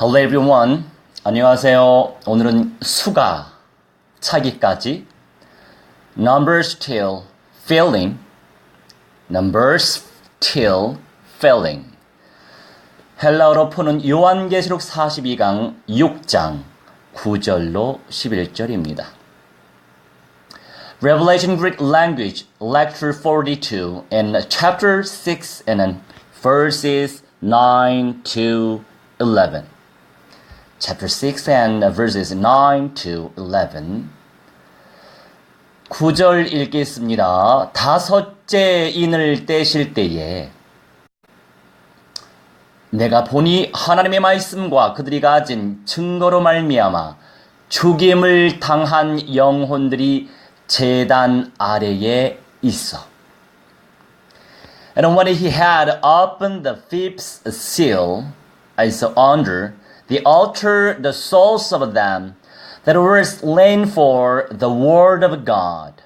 Hello everyone. 안녕하세요. 오늘은 수가 차기까지 Numbers till failing. Numbers till failing. 헬라어로 푸는 요한계시록 42강 6장 9절로 11절입니다. Revelation Greek Language Lecture 42 and Chapter 6 and verses 9 to 11. Chapter 6 and verses 9 to 11. 9절 읽겠습니다. 다섯째 인을 떼실 때에 내가 보니 하나님의 말씀과 그들이 가진 증거로 말미암아 죽임을 당한 영혼들이 제단 아래에 있어. And when he had opened the fifth seal, I saw under the altar the souls of them that were slain for the word of God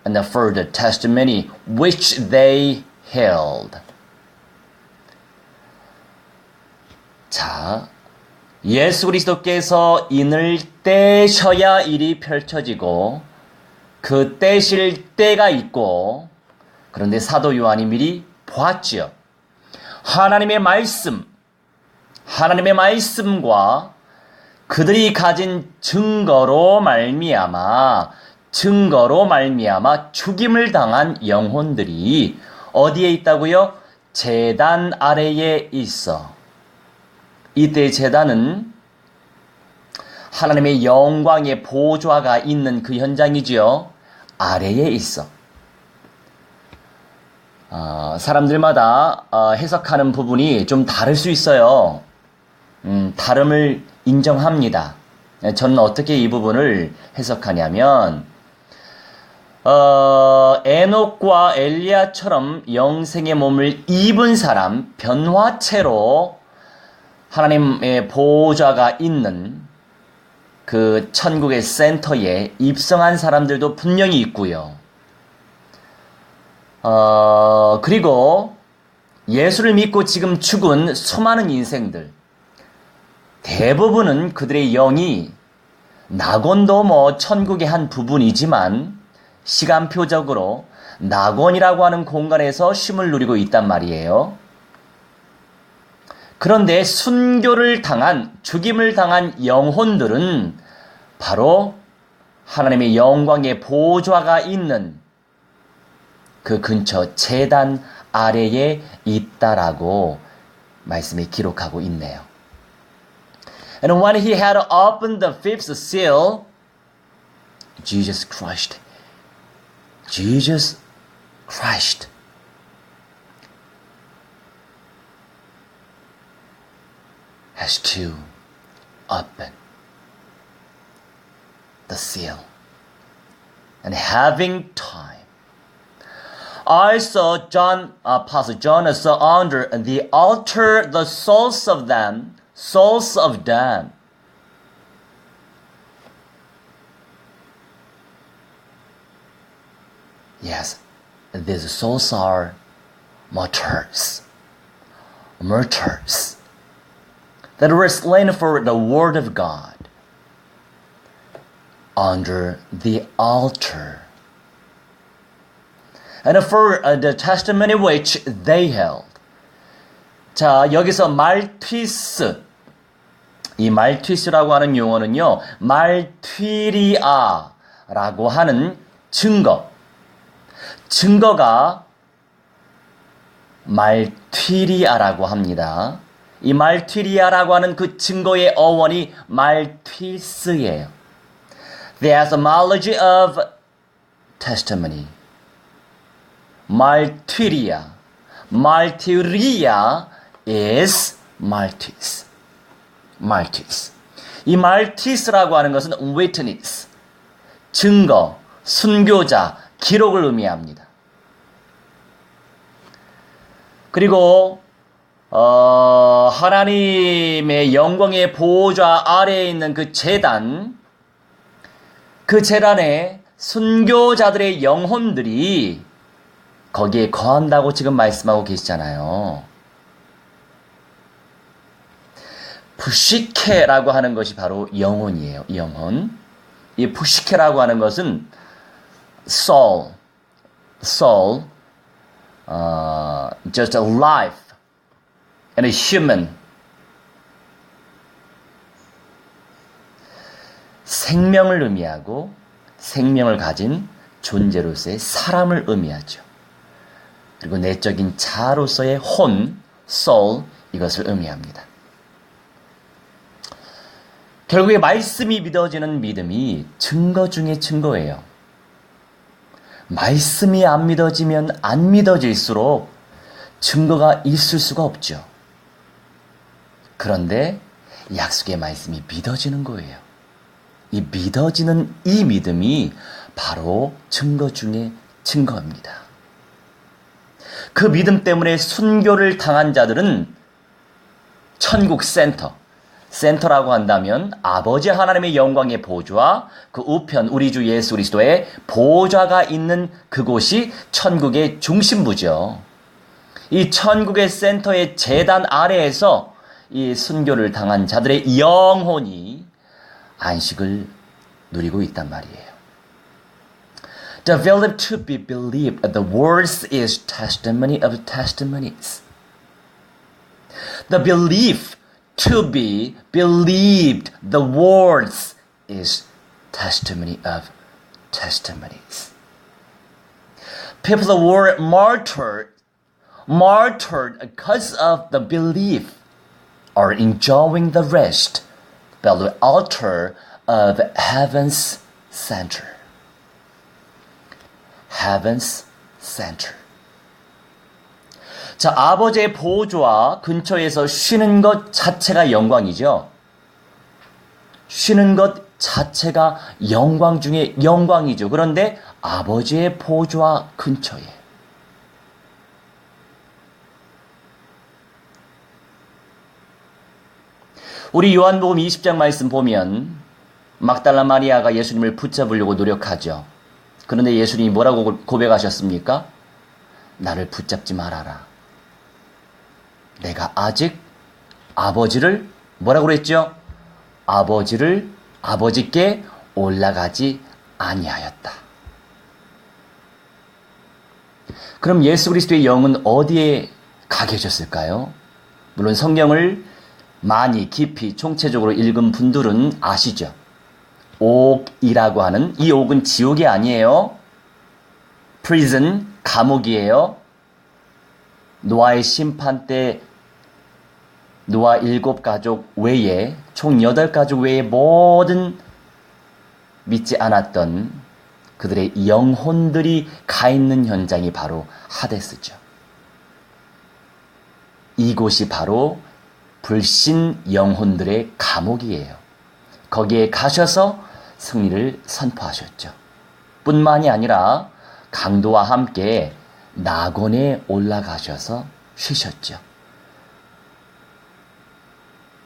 and for the testimony which they held. 자, 예수 그리스도께서 인을 떼셔야 일이 펼쳐지고 그 떼실 때가 있고, 그런데 사도 요한이 미리 보았지요. 하나님의 말씀과 그들이 가진 증거로 말미암아 죽임을 당한 영혼들이 어디에 있다고요? 제단 아래에 있어. 이때 제단은 하나님의 영광의 보좌가 있는 그 현장이지요. 아래에 있어. 사람들마다 해석하는 부분이 좀 다를 수 있어요. 다름을 인정합니다. 저는 어떻게 이 부분을 해석하냐면 에녹과 엘리야처럼 영생의 몸을 입은 사람, 변화체로 하나님의 보좌가 있는 그 천국의 센터에 입성한 사람들도 분명히 있고요. 그리고 예수를 믿고 지금 죽은 수많은 인생들, 대부분은 그들의 영이 낙원도 천국의 한 부분이지만 시간표적으로 낙원이라고 하는 공간에서 쉼을 누리고 있단 말이에요. 그런데 죽임을 당한 영혼들은 바로 하나님의 영광의 보좌가 있는 그 근처 제단 아래에 있다라고 말씀이 기록하고 있네요. And when he had opened the fifth seal, Jesus Christ has to open the seal. And having time, I saw Apostle John saw under the altar the souls of them. Yes, these souls are martyrs that were slain for the word of God under the altar and for the testimony which they held. 자, 여기서 이 말튀스라고 하는 용어는요, 말튀리아라고 하는 증거가 말튀리아라고 합니다. 이 말튀리아라고 하는 그 증거의 어원이 말튀스예요. The etymology of testimony. 말튀리아 is martis. 이 martis라고 하는 것은 witness, 증거, 순교자, 기록을 의미합니다. 그리고 하나님의 영광의 보좌 아래에 있는 그 제단에 순교자들의 영혼들이 거기에 거한다고 지금 말씀하고 계시잖아요. 푸시케라고 하는 것이 바로 영혼이에요. 영혼. 이 푸시케라고 하는 것은 soul, just a life and a human. 생명을 의미하고 생명을 가진 존재로서의 사람을 의미하죠. 그리고 내적인 자아로서의 혼, soul, 이것을 의미합니다. 결국에 말씀이 믿어지는 믿음이 증거 중에 증거예요. 말씀이 안 믿어지면 안 믿어질수록 증거가 있을 수가 없죠. 그런데 약속의 말씀이 믿어지는 거예요. 이 믿어지는 이 믿음이 바로 증거 중에 증거입니다. 그 믿음 때문에 순교를 당한 자들은 천국 센터라고 한다면 아버지 하나님의 영광의 보좌와 그 우편 우리 주 예수 그리스도의 보좌가 있는 그곳이 천국의 중심부죠. 이 천국의 센터의 제단 아래에서 이 순교를 당한 자들의 영혼이 안식을 누리고 있단 말이에요. Developed to be believed. The words is testimony of testimonies. The belief to be believed. The words is testimony of testimonies. People were martyred because of the belief are enjoying the rest by the altar of heaven's center. Heaven's center. 자, 아버지의 보좌 근처에서 쉬는 것 자체가 영광이죠. 쉬는 것 자체가 영광 중에 영광이죠. 그런데 아버지의 보좌 근처에. 우리 요한복음 20장 말씀 보면 막달라 마리아가 예수님을 붙잡으려고 노력하죠. 그런데 예수님이 뭐라고 고백하셨습니까? 나를 붙잡지 말아라. 내가 아직 아버지를 뭐라고 그랬죠? 아버지께 올라가지 아니하였다. 그럼 예수 그리스도의 영은 어디에 가 계셨을까요? 물론 성경을 많이 깊이 총체적으로 읽은 분들은 아시죠? 옥이라고 하는 이 옥은 지옥이 아니에요. prison, 감옥이에요. 노아의 심판 때 노아 7가족 외에 총 8가족 외에 모든 믿지 않았던 그들의 영혼들이 가 있는 현장이 바로 하데스죠. 이곳이 바로 불신 영혼들의 감옥이에요. 거기에 가셔서 승리를 선포하셨죠. 뿐만이 아니라 강도와 함께 낙원에 올라가셔서 쉬셨죠.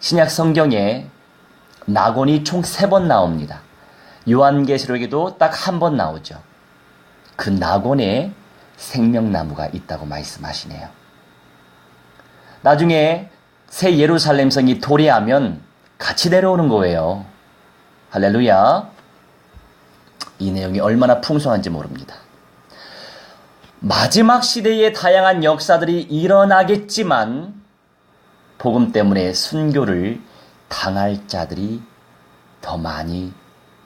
신약 성경에 낙원이 총 3번 나옵니다. 요한계시록에도 딱 1번 나오죠. 그 낙원에 생명나무가 있다고 말씀하시네요. 나중에 새 예루살렘 성이 도래하면 같이 내려오는 거예요. 할렐루야. 이 내용이 얼마나 풍성한지 모릅니다. 마지막 시대에 다양한 역사들이 일어나겠지만 복음 때문에 순교를 당할 자들이 더 많이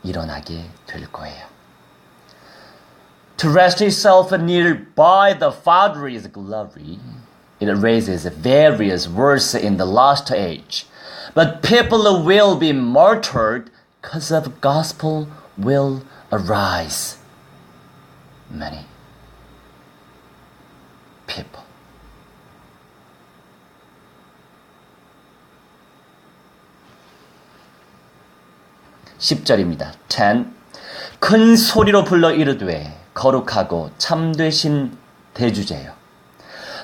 일어나게 될 거예요. To rest itself nearby the Father's glory, it raises various words in the last age. But people will be martyred because of gospel will arise. Many people. 10절입니다. 10. 큰 소리로 불러 이르되 거룩하고 참되신 대주제여.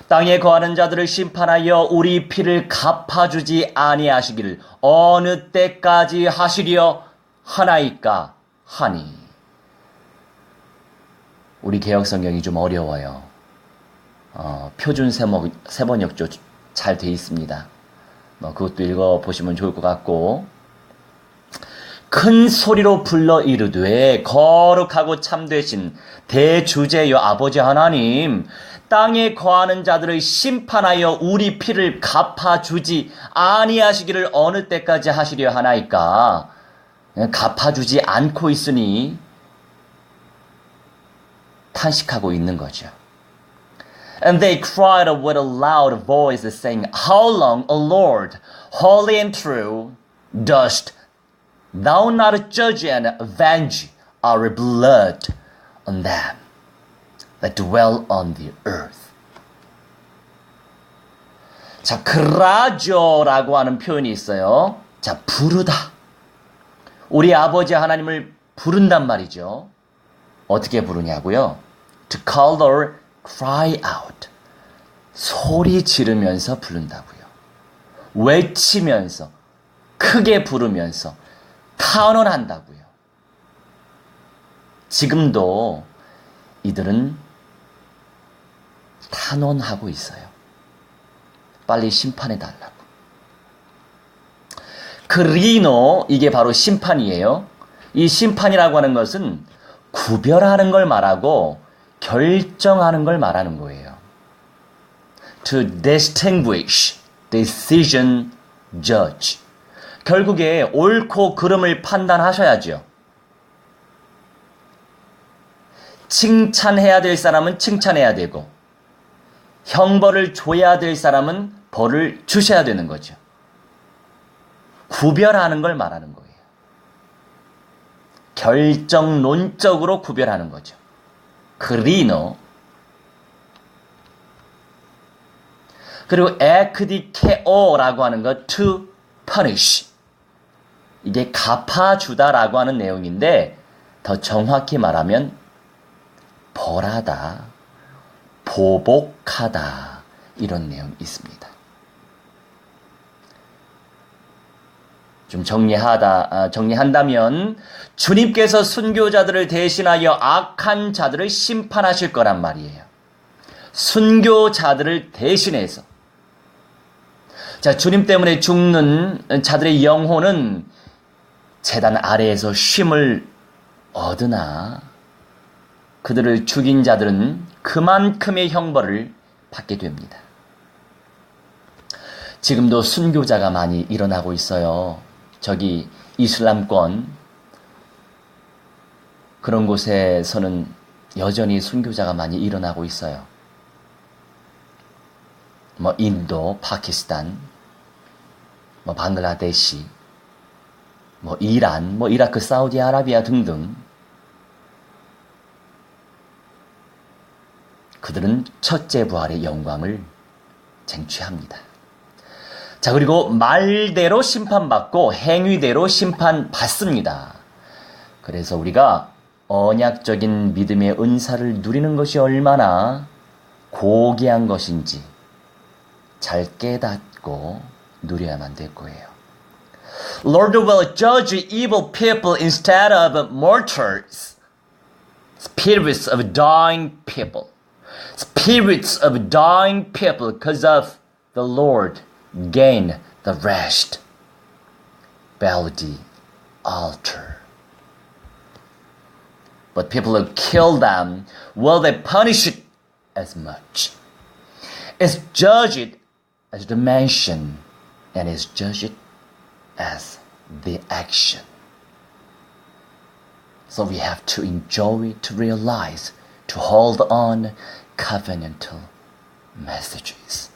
땅에 거하는 자들을 심판하여 우리 피를 갚아주지 아니하시기를 어느 때까지 하시려 하나이까 하니. 우리 개역성경이 좀 어려워요. 표준 세번역조 잘 돼 있습니다. 그것도 읽어보시면 좋을 것 같고, 큰 소리로 불러 이르되 거룩하고 참되신 대주제여 아버지 하나님, 땅에 거하는 자들의 심판하여 우리 피를 갚아주지 아니하시기를 어느 때까지 하시려 하나이까. 갚아주지 않고 있으니 탄식하고 있는 거죠. And they cried with a loud voice, saying, How long, O Lord, holy and true, dost thou not judge and avenge our blood on them that dwell on the earth? 자, 그라죠라고 하는 표현이 있어요. 자, 부르다. 우리 아버지 하나님을 부른단 말이죠. 어떻게 부르냐고요? To call or cry out. 소리 지르면서 부른다고요. 외치면서, 크게 부르면서, 탄원한다고요. 지금도 이들은 탄원하고 있어요. 빨리 심판해달라고. 크리노, 이게 바로 심판이에요. 이 심판이라고 하는 것은 구별하는 걸 말하고 결정하는 걸 말하는 거예요. To distinguish, decision, judge. 결국에 옳고 그름을 판단하셔야죠. 칭찬해야 될 사람은 칭찬해야 되고, 형벌을 줘야 될 사람은 벌을 주셔야 되는 거죠. 구별하는 걸 말하는 거예요. 결정론적으로 구별하는 거죠. 크리노. 그리고 에크디케오라고 하는 것, to punish. 이게 갚아주다라고 하는 내용인데, 더 정확히 말하면 벌하다, 보복하다, 이런 내용이 있습니다. 좀 정리한다면 주님께서 순교자들을 대신하여 악한 자들을 심판하실 거란 말이에요. 순교자들을 대신해서. 자, 주님 때문에 죽는 자들의 영혼은 제단 아래에서 쉼을 얻으나 그들을 죽인 자들은 그만큼의 형벌을 받게 됩니다. 지금도 순교자가 많이 일어나고 있어요. 저기 이슬람권 그런 곳에서는 여전히 순교자가 많이 일어나고 있어요. 인도, 파키스탄, 방글라데시, 이란, 이라크, 사우디아라비아 등등. 그들은 첫째 부활의 영광을 쟁취합니다. 자, 그리고 말대로 심판받고 행위대로 심판받습니다. 그래서 우리가 언약적인 믿음의 은사를 누리는 것이 얼마나 고귀한 것인지 잘 깨닫고 누려야만 될 거예요. Lord will judge evil people instead of mortals, spirits of dying people. Spirits of dying people because of the Lord gain the rest. Build the altar. But people who kill them, will they punish it as much? It's judged as the mention and is judged as the action. So we have to enjoy, to realize, to hold on covenantal messages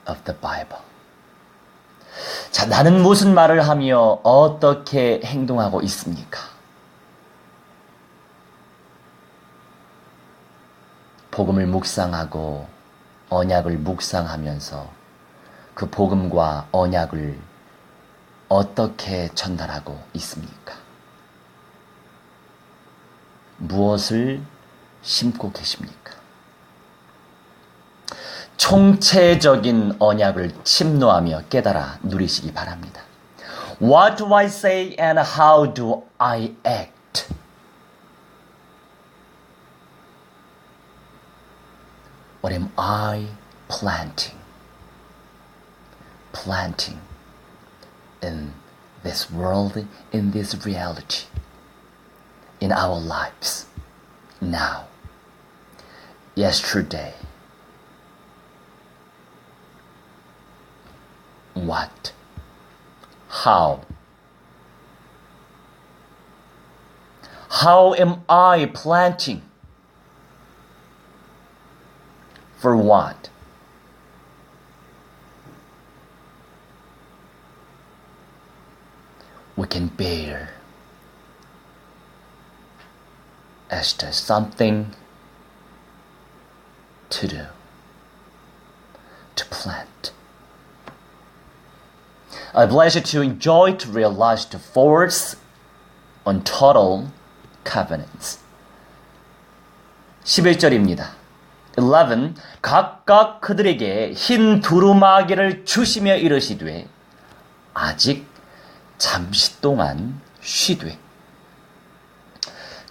of the Bible. 자, 나는 무슨 말을 하며 어떻게 행동하고 있습니까? 복음을 묵상하고 언약을 묵상하면서 그 복음과 언약을 어떻게 전달하고 있습니까? 무엇을 심고 계십니까? 총체적인 언약을 침노하며 깨달아 누리시기 바랍니다. What do I say and how do I act? What am I planting? planting in this world, in this reality, in our lives, now, yesterday. What? How? How am I planting? For what? We can bear as to something to do, to plant. I bless you to enjoy, to realize, to force on total covenants. 11절입니다. 11. 각각 그들에게 흰 두루마기를 주시며 이르시되 아직 잠시 동안 쉬되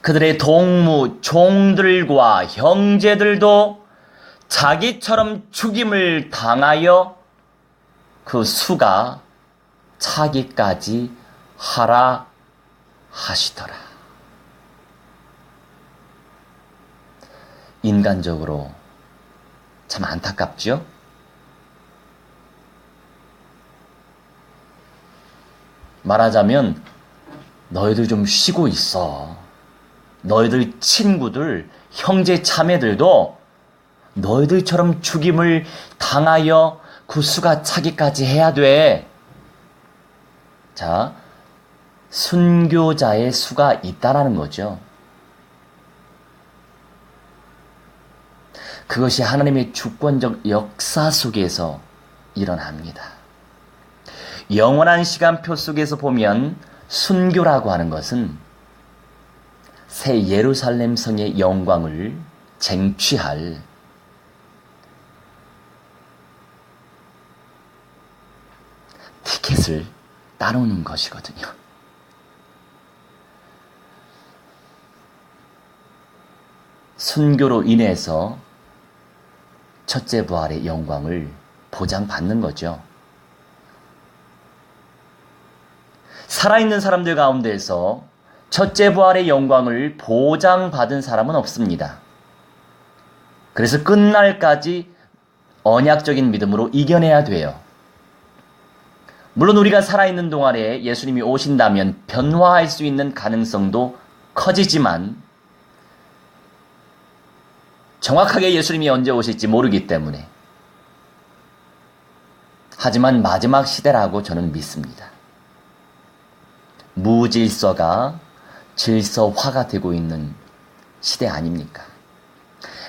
그들의 동무 종들과 형제들도 자기처럼 죽임을 당하여 그 수가 차기까지 하라 하시더라. 인간적으로 참 안타깝죠? 말하자면 너희들 좀 쉬고 있어. 너희들 친구들, 형제 자매들도 너희들처럼 죽임을 당하여 그 수가 차기까지 해야 돼. 자, 순교자의 수가 있다라는 거죠. 그것이 하나님의 주권적 역사 속에서 일어납니다. 영원한 시간표 속에서 보면 순교라고 하는 것은 새 예루살렘 성의 영광을 쟁취할 티켓을 따놓는 것이거든요. 순교로 인해서 첫째 부활의 영광을 보장받는 거죠. 살아있는 사람들 가운데에서 첫째 부활의 영광을 보장받은 사람은 없습니다. 그래서 끝날까지 언약적인 믿음으로 이겨내야 돼요. 물론 우리가 살아있는 동안에 예수님이 오신다면 변화할 수 있는 가능성도 커지지만 정확하게 예수님이 언제 오실지 모르기 때문에 하지만 마지막 시대라고 저는 믿습니다. 무질서가 질서화가 되고 있는 시대 아닙니까?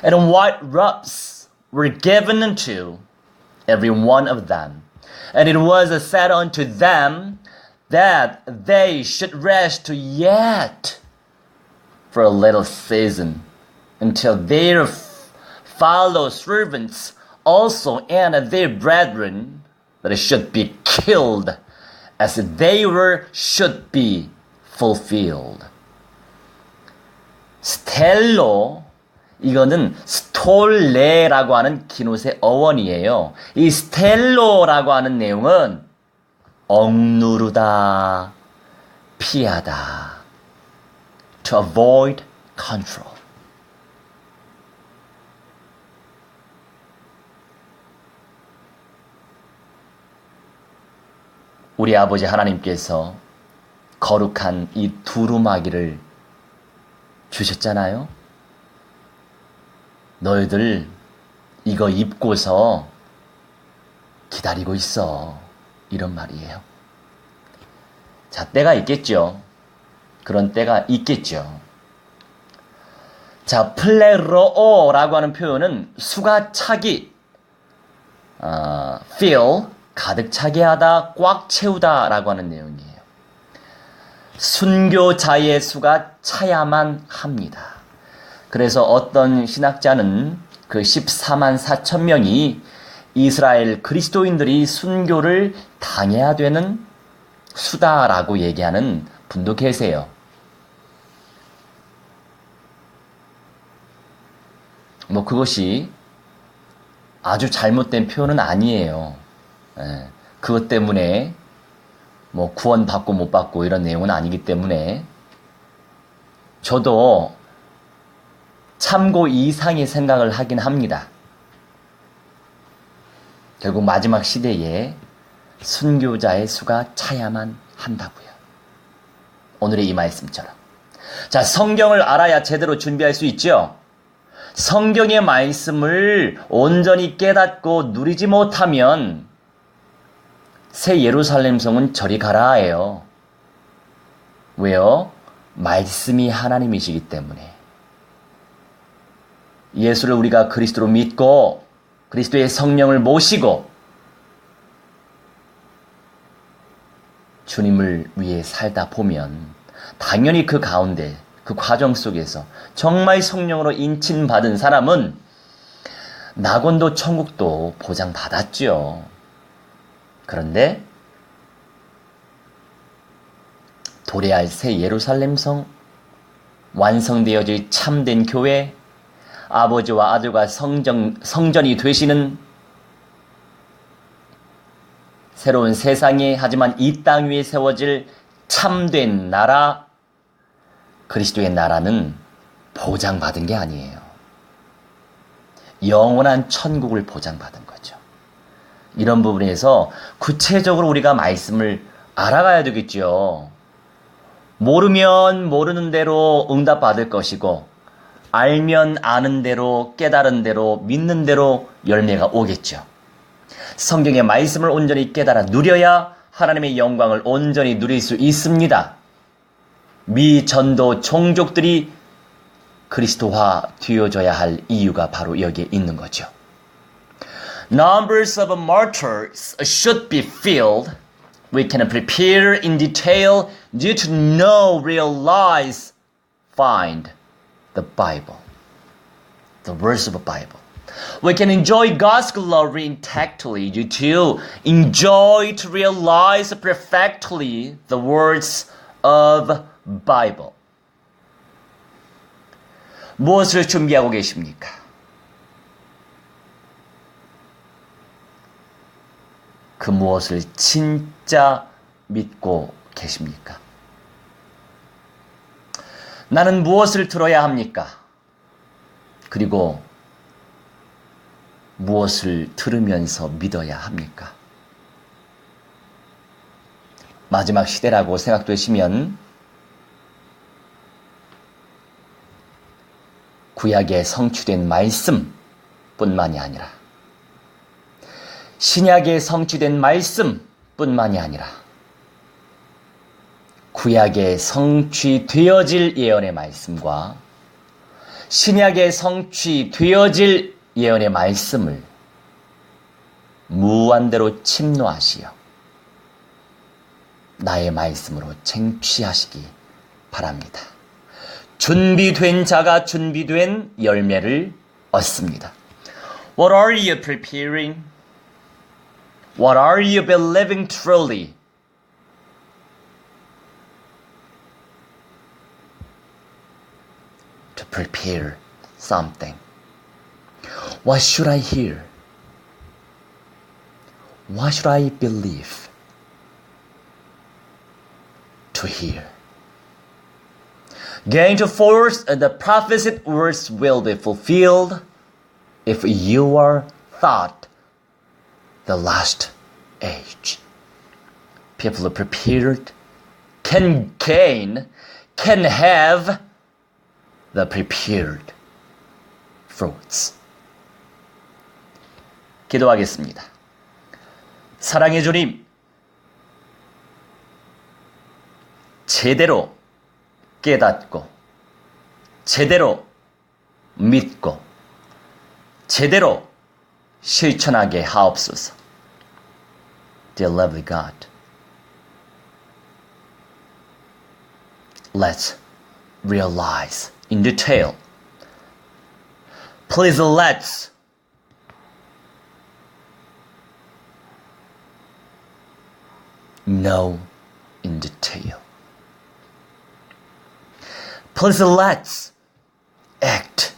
And white robes were given unto every one of them. And it was said unto them that they should rest yet for a little season until their fellow servants also and their brethren that should be killed as they were should be fulfilled. 스텔로, 이거는 스톨레라고 하는 기노세 어원이에요. 이 스텔로라고 하는 내용은 억누르다, 피하다, to avoid control. 우리 아버지 하나님께서 거룩한 이 두루마기를 주셨잖아요. 너희들 이거 입고서 기다리고 있어. 이런 말이에요. 자, 때가 있겠죠. 그런 때가 있겠죠. 자, 플레로오라고 하는 표현은 수가 차기, fill, 가득 차게 하다, 꽉 채우다 라고 하는 내용이에요. 순교자의 수가 차야만 합니다. 그래서 어떤 신학자는 그 14만 4천 명이 이스라엘 그리스도인들이 순교를 당해야 되는 수다라고 얘기하는 분도 계세요. 그것이 아주 잘못된 표현은 아니에요. 그것 때문에 뭐 구원받고 못 받고 이런 내용은 아니기 때문에 저도 참고 이상의 생각을 하긴 합니다. 결국 마지막 시대에 순교자의 수가 차야만 한다고요. 오늘의 이 말씀처럼. 자, 성경을 알아야 제대로 준비할 수 있죠. 성경의 말씀을 온전히 깨닫고 누리지 못하면 새 예루살렘 성은 저리 가라예요. 왜요? 말씀이 하나님이시기 때문에. 예수를 우리가 그리스도로 믿고 그리스도의 성령을 모시고 주님을 위해 살다 보면 당연히 그 가운데 그 과정 속에서 정말 성령으로 인친받은 사람은 낙원도 천국도 보장받았죠. 그런데 도래할 새 예루살렘 성, 완성되어질 참된 교회, 아버지와 아들과 성전이 되시는 새로운 세상에 하지만 이 땅 위에 세워질 참된 나라, 그리스도의 나라는 보장받은 게 아니에요. 영원한 천국을 보장받은 거죠. 이런 부분에서 구체적으로 우리가 말씀을 알아가야 되겠죠. 모르면 모르는 대로 응답받을 것이고 알면 아는 대로 깨달은 대로 믿는 대로 열매가 오겠죠. 성경의 말씀을 온전히 깨달아 누려야 하나님의 영광을 온전히 누릴 수 있습니다. 미전도 종족들이 그리스도화 되어져야 할 이유가 바로 여기에 있는 거죠. Numbers of martyrs should be filled. We can prepare in detail due to know, realize, find the Bible, the words of the Bible. We can enjoy God's glory intactly due to enjoy to realize perfectly the words of Bible. 무엇을 준비하고 계십니까? 그 무엇을 진짜 믿고 계십니까? 나는 무엇을 들어야 합니까? 그리고 무엇을 들으면서 믿어야 합니까? 마지막 시대라고 생각되시면 구약에 성취된 말씀뿐만이 아니라 신약에 성취된 말씀뿐만이 아니라 구약에 성취되어질 예언의 말씀과 신약에 성취되어질 예언의 말씀을 무한대로 침노하시어 나의 말씀으로 쟁취하시기 바랍니다. 준비된 자가 준비된 열매를 얻습니다. What are you preparing? What are you believing truly? To prepare something. What should I hear? What should I believe? To hear. Going to force the prophesied words will be fulfilled if you are thought the last age. People are prepared, can gain, can have the prepared fruits. 기도하겠습니다. 사랑의 주님, 제대로 깨닫고 제대로 믿고 제대로 실천하게 하옵소서. Dear lovely God, let's realize in detail. Please let's know in detail. Please let's act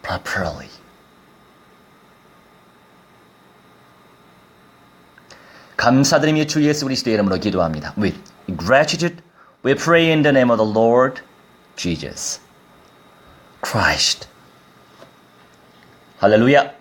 properly 감사드리며 주 예수 그리스도의 이름으로 기도합니다. With gratitude, we pray in the name of the Lord Jesus Christ. 할렐루야.